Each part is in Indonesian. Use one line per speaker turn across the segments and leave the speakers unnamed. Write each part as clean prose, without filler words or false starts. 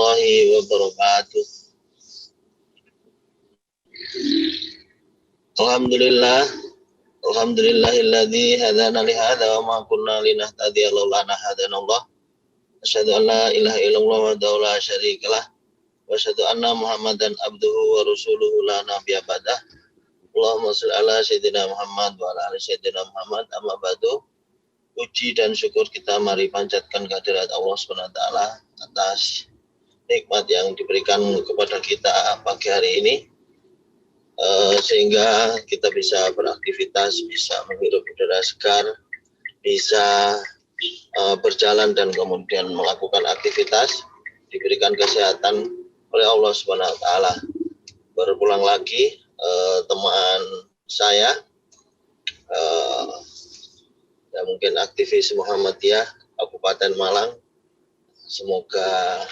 warahmatullahi wabarakatuh. Alhamdulillahilladzi hadana li hadza wa ma kunna linahtadiya laula an hadanallah. Asyhadu an la ilaha illallah wahdahu la syarikalah wa asyhadu anna Muhammadan abduhu wa rasuluhu la nabiyya ba'dah. Allahumma shalli ala sayyidina Muhammad wa ala ali sayyidina Muhammad. Amma ba'du. Puji dan syukur kita mari panjatkan kehadirat Allah SWT atas nikmat yang diberikan kepada kita pagi hari ini, sehingga kita bisa beraktivitas, bisa menghirup udara segar, bisa berjalan dan kemudian melakukan aktivitas, diberikan kesehatan oleh Allah SWT. Berulang lagi teman saya, ya mungkin aktivis Muhammadiyah Kabupaten Malang, semoga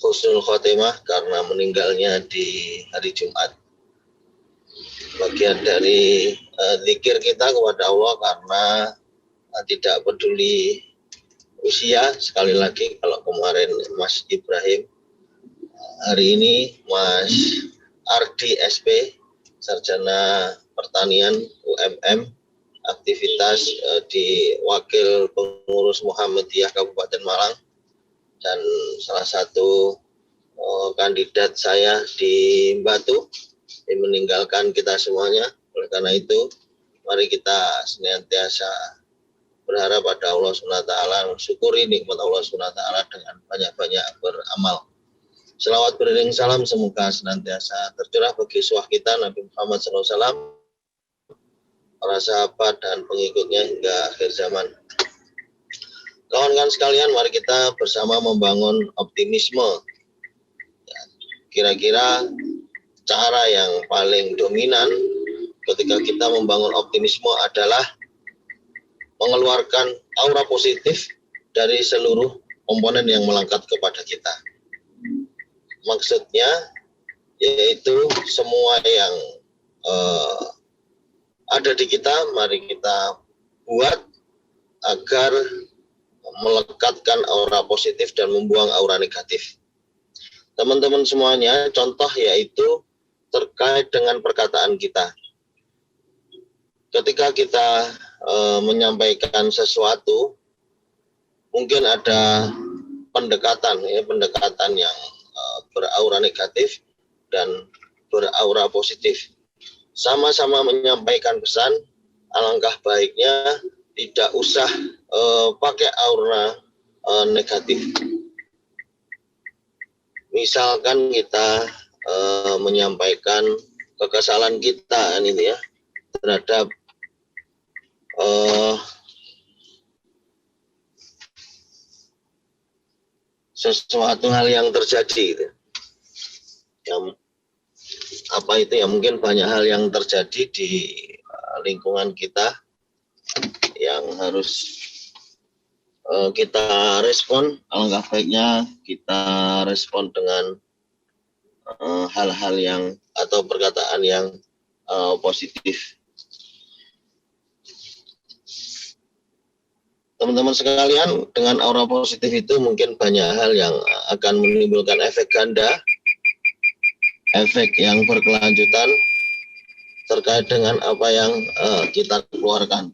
husnul khotimah karena meninggalnya di hari Jumat. Bagian dari zikir kita kepada Allah karena tidak peduli usia. Sekali lagi, kalau kemarin Mas Ibrahim, hari ini Mas Ardi SP, Sarjana Pertanian UMM, aktivitas di Wakil Pengurus Muhammadiyah Kabupaten Malang, dan salah satu kandidat saya di Batu, yang meninggalkan kita semuanya. Oleh karena itu, mari kita senantiasa berharap pada Allah SWT, syukuri nikmat Allah SWT dengan banyak-banyak beramal. Selawat beriring salam semoga senantiasa tercurah bagi uswah kita Nabi Muhammad SAW, para sahabat dan pengikutnya hingga akhir zaman. Kawan-kawan sekalian, mari kita bersama membangun optimisme. Kira-kira cara yang paling dominan ketika kita membangun optimisme adalah mengeluarkan aura positif dari seluruh komponen yang melengkap kepada kita. Maksudnya yaitu semua yang ada di kita, mari kita buat agar melekatkan aura positif dan membuang aura negatif. Teman-teman semuanya, contoh yaitu terkait dengan perkataan kita. Ketika kita menyampaikan sesuatu, mungkin ada pendekatan yang beraura negatif dan beraura positif. Sama-sama menyampaikan pesan, alangkah baiknya tidak usah pakai aura negatif. Misalkan kita menyampaikan kekesalan kita ini ya terhadap sesuatu hal yang terjadi gitu. Apa itu ya, mungkin banyak hal yang terjadi di lingkungan kita yang harus kita respon. Alangkah baiknya kita respon dengan hal-hal yang atau perkataan yang positif. Teman-teman sekalian, dengan aura positif itu mungkin banyak hal yang akan menimbulkan efek ganda, efek yang berkelanjutan terkait dengan apa yang kita keluarkan.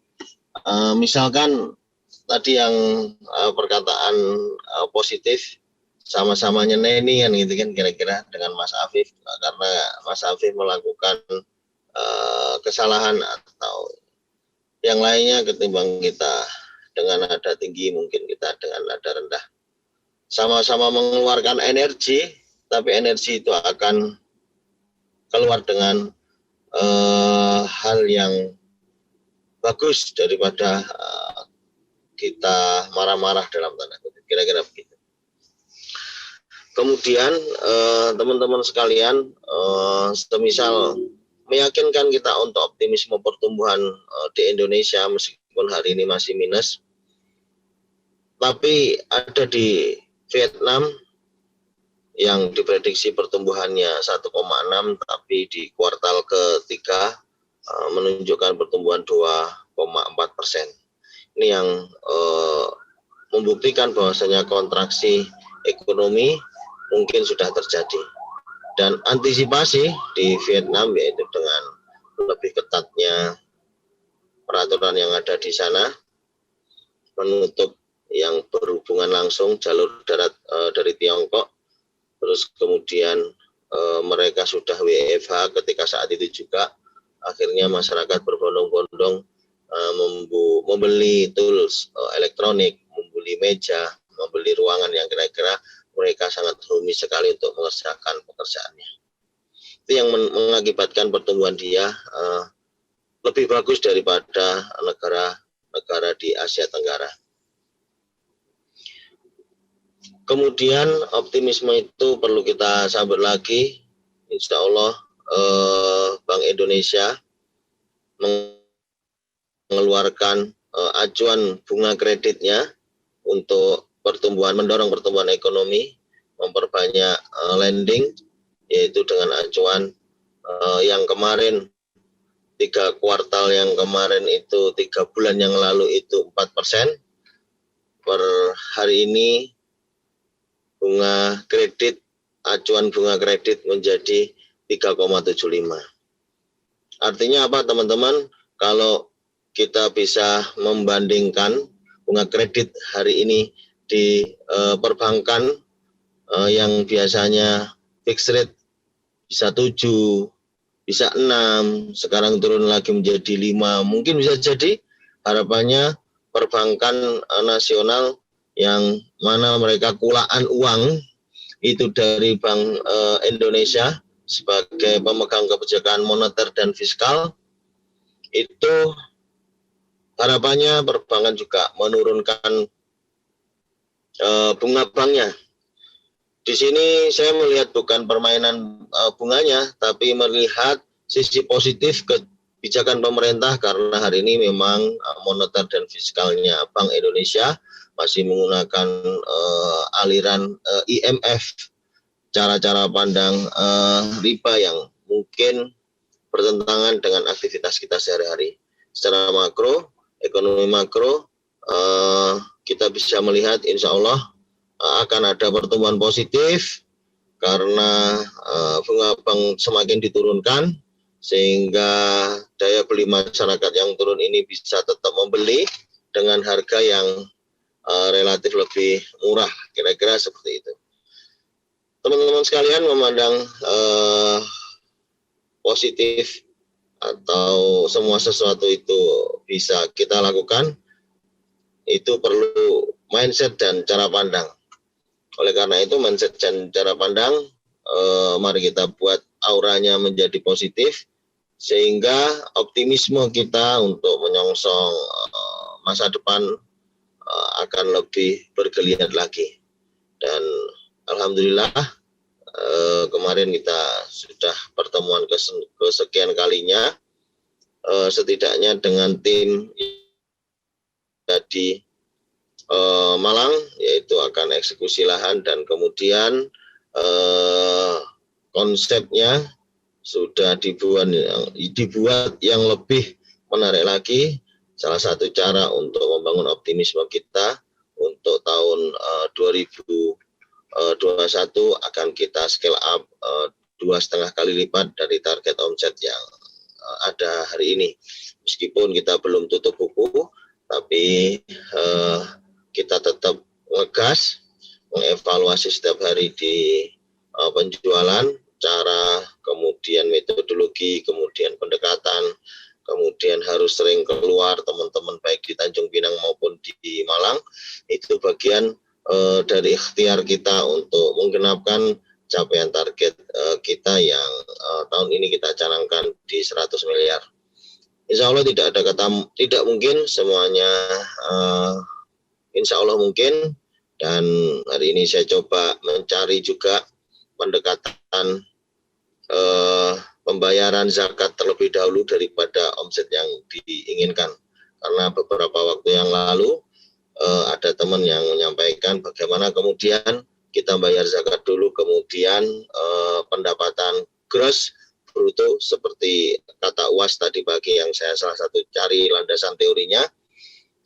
Misalkan tadi yang perkataan positif, sama-sama nyeneni kan gitu kan, kira-kira dengan Mas Afif, karena Mas Afif melakukan kesalahan atau yang lainnya ketimbang kita dengan nada tinggi, mungkin kita dengan nada rendah. Sama-sama mengeluarkan energi, tapi energi itu akan keluar dengan hal yang bagus daripada kita marah-marah dalam tanda kutip, kira-kira begitu. Kemudian teman-teman sekalian, semisal meyakinkan kita untuk optimisme pertumbuhan di Indonesia meskipun hari ini masih minus, tapi ada di Vietnam yang diprediksi pertumbuhannya 1,6, tapi di kuartal ketiga menunjukkan pertumbuhan 2,4%. Ini yang membuktikan bahwasanya kontraksi ekonomi mungkin sudah terjadi. Dan antisipasi di Vietnam yaitu dengan lebih ketatnya peraturan yang ada di sana, menutup yang berhubungan langsung jalur darat dari Tiongkok, terus kemudian mereka sudah WFH ketika saat itu juga, akhirnya masyarakat berbondong-bondong membeli tools elektronik, membeli meja, membeli ruangan yang kira-kira mereka sangat rumit sekali untuk mengerjakan pekerjaannya. Itu yang mengakibatkan pertumbuhan dia lebih bagus daripada negara-negara di Asia Tenggara. Kemudian optimisme itu perlu kita sambut lagi. Insya Allah Bank Indonesia mengeluarkan acuan bunga kreditnya untuk mendorong pertumbuhan ekonomi, memperbanyak lending, yaitu dengan acuan yang kemarin 3 kuartal yang kemarin itu 3 bulan yang lalu itu 4%. Per hari ini acuan bunga kredit menjadi 3,75. Artinya apa teman-teman? Kalau kita bisa membandingkan bunga kredit hari ini di perbankan yang biasanya fixed rate bisa 7, bisa 6, sekarang turun lagi menjadi 5. Mungkin bisa jadi harapannya perbankan nasional yang mana mereka kulaan uang itu dari Bank Indonesia sebagai pemegang kebijakan moneter dan fiskal, itu harapannya perbankan juga menurunkan bunga banknya. Di sini saya melihat bukan permainan bunganya, tapi melihat sisi positif kebijakan pemerintah, karena hari ini memang moneter dan fiskalnya Bank Indonesia masih menggunakan aliran IMF, cara-cara pandang riba yang mungkin bertentangan dengan aktivitas kita sehari-hari. Secara makro, ekonomi makro, kita bisa melihat insya Allah akan ada pertumbuhan positif karena bunga bank semakin diturunkan, sehingga daya beli masyarakat yang turun ini bisa tetap membeli dengan harga yang relatif lebih murah, kira-kira seperti itu. Teman-teman sekalian, memandang positif atau semua sesuatu itu bisa kita lakukan, itu perlu mindset dan cara pandang. Oleh karena itu, mindset dan cara pandang, mari kita buat auranya menjadi positif, sehingga optimisme kita untuk menyongsong masa depan akan lebih bergeliat lagi. Dan alhamdulillah kemarin kita sudah pertemuan kesekian kalinya, setidaknya dengan tim di Malang, yaitu akan eksekusi lahan, dan kemudian konsepnya sudah dibuat yang lebih menarik lagi. Salah satu cara untuk membangun optimisme kita untuk tahun 2021 akan kita scale up 2,5 kali lipat dari target omset yang ada hari ini. Meskipun kita belum tutup buku, tapi kita tetap ngegas, mengevaluasi setiap hari di penjualan, cara, kemudian metodologi, kemudian pendekatan, kemudian harus sering keluar teman-teman baik di Tanjung Pinang maupun di Malang. Itu bagian dari ikhtiar kita untuk menggenapkan capaian target kita yang tahun ini kita canangkan di 100 miliar. Insya Allah tidak mungkin semuanya, insya Allah mungkin. Dan hari ini saya coba mencari juga pendekatan pembayaran zakat terlebih dahulu daripada omset yang diinginkan. Karena beberapa waktu yang lalu ada teman yang menyampaikan bagaimana kemudian kita bayar zakat dulu, kemudian pendapatan gross bruto seperti kata UAS tadi pagi yang saya salah satu cari landasan teorinya,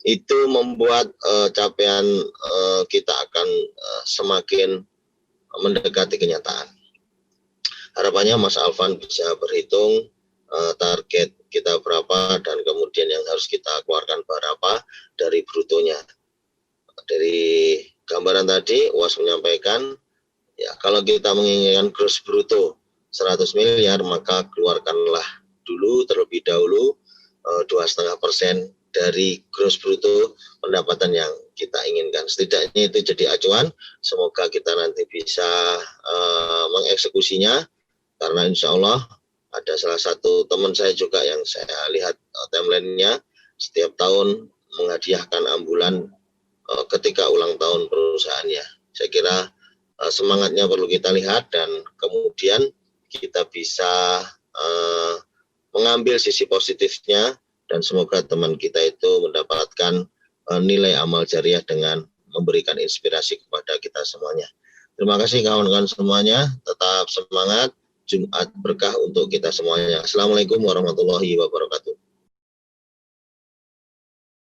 itu membuat capaian kita akan semakin mendekati kenyataan. Harapannya Mas Alvan bisa berhitung target kita berapa dan kemudian yang harus kita keluarkan berapa dari brutonya. Dari gambaran tadi UAS menyampaikan, ya kalau kita menginginkan gross bruto 100 miliar, maka keluarkanlah dulu terlebih dahulu 2,5% dari gross bruto pendapatan yang kita inginkan. Setidaknya itu jadi acuan. Semoga kita nanti bisa mengeksekusinya, karena insya Allah ada salah satu teman saya juga yang saya lihat timeline-nya setiap tahun menghadiahkan ambulan ketika ulang tahun perusahaannya. Saya kira semangatnya perlu kita lihat dan kemudian kita bisa mengambil sisi positifnya, dan semoga teman kita itu mendapatkan nilai amal jariah dengan memberikan inspirasi kepada kita semuanya. Terima kasih kawan-kawan semuanya, tetap semangat. Jumat berkah untuk kita semuanya. Assalamualaikum warahmatullahi wabarakatuh.